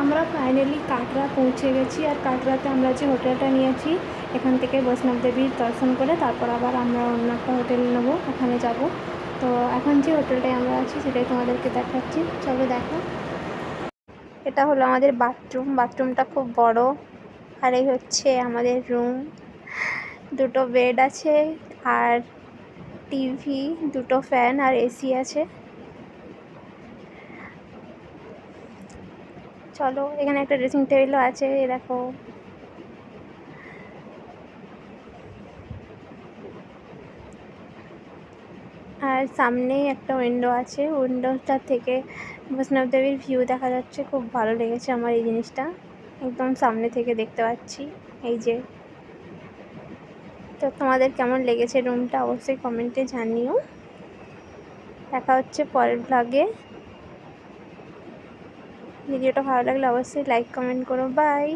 আমরা ফাইনালি কাটরা পৌঁছে গেছি। আর কাটরাতে আমরা যে হোটেলটা নিয়েছি এখান থেকে বৈষ্ণব দেবীর দর্শন করে তারপর আবার আমরা অন্য একটা হোটেল নেবো, ওখানে যাব। তো এখন যে হোটেলটায় আমরা আছি সেটাই তোমাদেরকে দেখাচ্ছি, চলো দেখো। এটা হলো আমাদের বাথরুমটা খুব বড়। আর এই হচ্ছে আমাদের রুম, দুটো বেড আছে আর টিভি, দুটো ফ্যান আর এসি আছে। চলো, এখানে একটা ড্রেসিং টেবিলও আছে, এই দেখো। আর সামনেই একটা উইন্ডো আছে, উইন্ডোটা থেকে বৈষ্ণব দেবীর ভিউ দেখা যাচ্ছে। খুব ভালো লেগেছে আমার এই জিনিসটা, একদম সামনে থেকে দেখতে পাচ্ছি এই যে। তো তোমাদের কেমন লেগেছে রুমটা অবশ্যই কমেন্টে জানিও। দেখা হচ্ছে পরের ব্লগে। ভিডিওটা ভালো লাগলে অবশ্যই লাইক কমেন্ট করো। বাই।